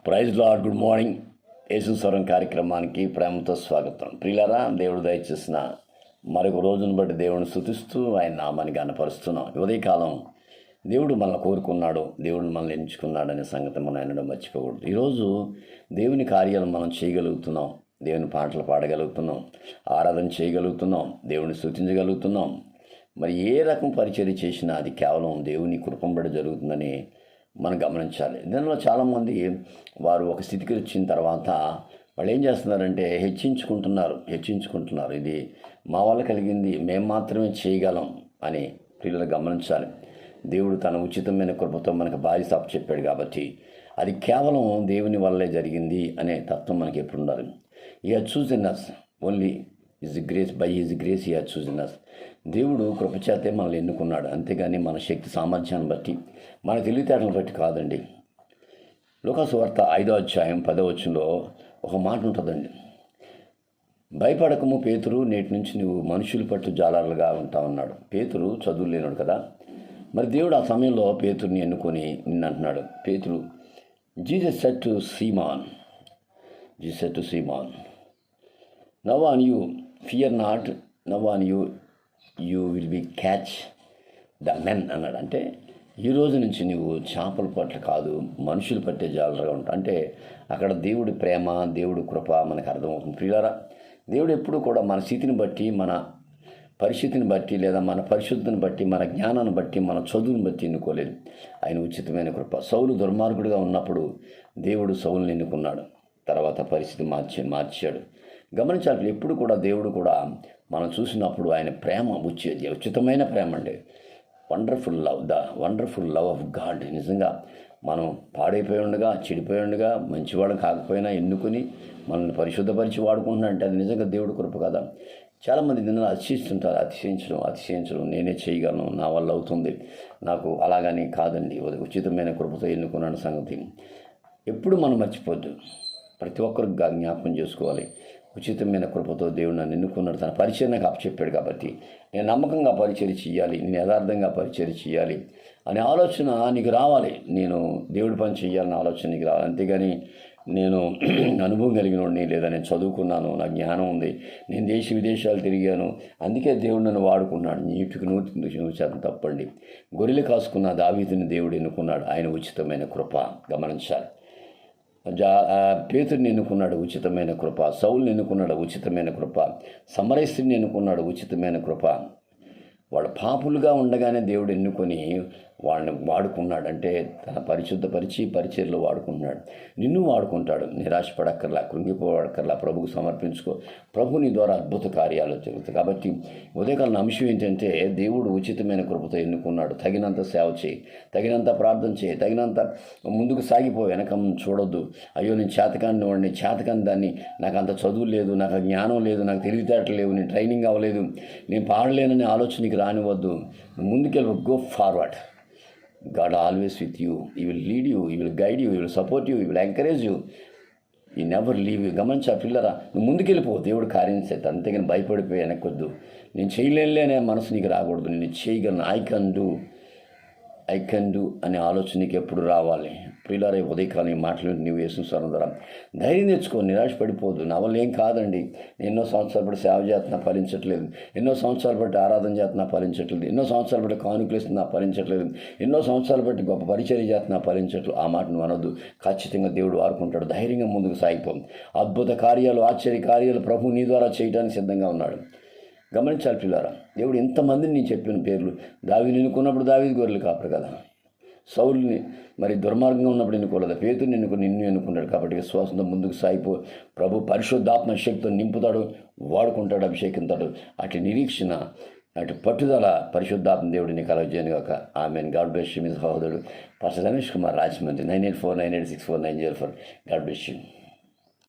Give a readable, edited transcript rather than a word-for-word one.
Praise lord. Good morning. Yesu Swaram కార్యక్రమానికి ప్రేమతో స్వాగతం. ప్రియులారా, దేవుడు దయచేసిన మరొక రోజును బట్టి దేవుడిని స్తుతిస్తూ ఆయన నామాన్ని గణపరుస్తున్నాం. ఉదయకాలం దేవుడు మనల్ని కోరుకున్నాడు, దేవుడు మనల్ని ఎంచుకున్నాడనే సంగతి మనం అనడం మర్చిపోకూడదు. ఈరోజు దేవుని కార్యాలు మనం చేయగలుగుతున్నాం, దేవుని పాటలు పాడగలుగుతున్నాం, ఆరాధన చేయగలుగుతున్నాం, దేవుని స్తుతించగలుగుతున్నాం. మరి ఏ రకం పరిచర్య చేసినా అది కేవలం దేవుని కృపను బట్టి జరుగుతుందని మనం గమనించాలి. దీనిలో చాలామంది వారు ఒక స్థితికి వచ్చిన తర్వాత వాళ్ళు ఏం చేస్తున్నారంటే హెచ్చించుకుంటున్నారు. ఇది మా వల్ల కలిగింది, మేము మాత్రమే చేయగలం అని పిల్లలు గమనించాలి. దేవుడు తన ఉచితమైన కృపతో మనకు బాధ్యత చెప్పాడు కాబట్టి అది కేవలం దేవుని వల్లే జరిగింది అనే తత్వం మనకి ఎప్పుడు ఉండాలి. ఈ has chosen us only is grace, by is grace ఈ హ్యాజ్ చూసన్ us. దేవుడు కృపచేతే మనల్ని ఎన్నుకున్నాడు, అంతేగాని మన శక్తి సామర్థ్యాన్ని బట్టి మన తెలివితేటలను బట్టి కాదండి. లూకాసు వార్త 5వ అధ్యాయం 10వ వచనంలో ఒక మాట ఉంటుందండి. భయపడకము పేతురు, నేటి నుంచి నువ్వు మనుషుల పట్టు జాలర్లుగా ఉంటావన్నాడు. పేతురు చదువు లేనాడు కదా. మరి దేవుడు ఆ సమయంలో పేతురుని ఎన్నుకొని నిన్ను అంటున్నాడు. పేతురు, Jesus said to Seeman, now on you fear not, now on you will be catch the men అన్నాడు. అంటే ఈ రోజు నుంచి నువ్వు చేపల పట్ల కాదు, మనుషులు పట్టే జాలరుగా ఉంటావు. అంటే అక్కడ దేవుడి ప్రేమ, దేవుడి కృప మనకు అర్థమవుతుంది. ప్రియులారా, దేవుడు ఎప్పుడు కూడా మన స్థితిని బట్టి, మన పరిస్థితిని బట్టి, లేదా మన పరిశుద్ధిని బట్టి, మన జ్ఞానాన్ని బట్టి, మన చదువుని బట్టి ఎన్నుకోలేదు. ఆయన ఉచితమైన కృప. సౌలు దుర్మార్గుడిగా ఉన్నప్పుడు దేవుడు సౌలుని ఎన్నుకున్నాడు, తర్వాత పరిస్థితి మార్చాడు. గమనించాలి, ఎప్పుడు కూడా దేవుడు కూడా మనం చూసినప్పుడు ఆయన ప్రేమ ఉచితమైన ప్రేమ అండి. Wonderful love of God. నిజంగా మనం పాడైపోయి ఉండగా, చెడిపోయి ఉండగా, మంచివాడు కాకపోయినా ఎన్నుకొని మనల్ని పరిశుద్ధపరిచి వాడుకుంటున్నాడంటే అది నిజంగా దేవుడు కృప కదా. చాలామంది దీనిలో అతిశయిస్తుంటారు. అతిశయించడం నేనే చేయగలను, నా వల్ల అవుతుంది, నాకు అలాగని కాదండి. ఉచితమైన కృపతో ఎన్నుకున్నాను సంగతి ఎప్పుడు మనం మర్చిపోద్దు. ప్రతి ఒక్కరికి జ్ఞాపకం చేసుకోవాలి. ఉచితమైన కృపతో దేవుడు నన్ను ఎన్నుకున్నాడు, తన పరిచయం నాకు అప్పచెప్పాడు కాబట్టి నేను నమ్మకంగా పరిచర్య చేయాలి, నేను యథార్థంగా పరిచర్య చేయాలి అనే ఆలోచన నీకు రావాలి. నేను దేవుడి పని చేయాలనే ఆలోచన నీకు రావాలి. అంతేగాని నేను అనుభవం కలిగినోడిని, లేదా నేను చదువుకున్నాను, నాకు జ్ఞానం ఉంది, నేను దేశ విదేశాలు తిరిగాను, అందుకే దేవుడు నన్ను వాడుకున్నాడు. 100% తప్పండి. గొర్రెలు కాసుకున్న దావీదుని దేవుడు ఎన్నుకున్నాడు, ఆయన ఉచితమైన కృప. గమనించాలి. పేతురుని ఎన్నుకున్నాడు, ఉచితమైన కృప. సౌలుని ఎన్నుకున్నాడు, ఉచితమైన కృప. సమరస్తుని ఎన్నుకున్నాడు, ఉచితమైన కృప. వాళ్ళు పాపులుగా ఉండగానే దేవుడు ఎన్నుకొని వాళ్ళని వాడుకున్నాడు. అంటే తన పరిశుద్ధపరిచి పరిచర్యలో వాడుకుంటున్నాడు. నిన్ను వాడుకుంటాడు. నిరాశపడక్కర్లా, కృంగిపోవడక్కర్లా, ప్రభుకు సమర్పించుకో. ప్రభు నీ ద్వారా అద్భుత కార్యాలు జరుగుతాయి. కాబట్టి ఉదయకాలం అంశం ఏంటంటే దేవుడు ఉచితమైన కృపతో ఎన్నుకున్నాడు. తగినంత సేవ చేయి, తగినంత ప్రార్థన చేయి, తగినంత ముందుకు సాగిపో, వెనక చూడొద్దు. అయ్యో నేను చేతకాన్ని వాడిని, చేతకాని దాన్ని, నాకు అంత చదువు లేదు, నాకు జ్ఞానం లేదు, నాకు తెలివితేటలు లేవు, నేను ట్రైనింగ్ అవ్వలేదు, నేను పాడలేననే ఆలోచనకి రానివద్దు. ముందుకెళ్ళి go forward. God always with you. He will lead you, He will guide you, He will support you, He will encourage you. He never leave you. గమనించా పిల్లరా, నువ్వు ముందుకెళ్ళిపో, దేవుడు కార్యం చేస్తాడు. అంతేగాని భయపడిపోయి వెనకొద్దు. నేను చేయలేనులే అనే మనసు నీకు రాకూడదు. నేను చేయగలను, ఐ కెన్ డూ అనే ఆలోచన నీకు ఎప్పుడు రావాలి. ప్రియులారా, ఉదయకాలం ఈ మాటలు నీవు యేసు స్వరం ద్వారా ధైర్యం తెచ్చుకో, నిరాశపడిపోదు. నా వల్ల ఏం కాదండి, ఎన్నో సంవత్సరాలు బట్టి సేవ చేస్తున్నా ఫలించట్లేదు, ఎన్నో సంవత్సరాలు బట్టి ఆరాధన చేస్తున్నా ఫలించట్లేదు, ఎన్నో సంవత్సరాలు బట్టి కానుకలేస్తున్నా ఫలించట్లేదు, ఎన్నో సంవత్సరాలు బట్టి గొప్ప పరిచర్య చేస్తున్నా ఫలించట్లేదు. ఆ మాట నువ్వు అనొద్దు. ఖచ్చితంగా దేవుడు వాడుకుంటాడు. ధైర్యంగా ముందుకు సాగిపో. అద్భుత కార్యాలు, ఆశ్చర్య కార్యాలు ప్రభు నీ ద్వారా చేయడానికి సిద్ధంగా ఉన్నాడు. గమనించాలి పిల్లారా, దేవుడు ఎంతమందిని నేను చెప్పిన పేర్లు. దావీదుని ఎన్నుకున్నప్పుడు దావీదు గొర్రెలు కాపరు కదా. సౌలుని మరి దుర్మార్గంగా ఉన్నప్పుడు ఎన్నుకోలేదు. పేతురుని నిన్ను ఎన్నుకున్నాడు. కాబట్టి విశ్వాసంతో ముందుకు సాగిపో. ప్రభు పరిశుద్ధాత్మ శక్తితో నింపుతాడు, వాడుకుంటాడు, అభిషేకింతాడు. అటు నిరీక్షణ, అటు పట్టుదల పరిశుద్ధాత్మ దేవుడిని కలగజేయను గాక. ఆమెన్. God bless you. మీ సహోదరుడు pastor Ramesh Kumar, Rajahmundry. 9849864904. God bless you.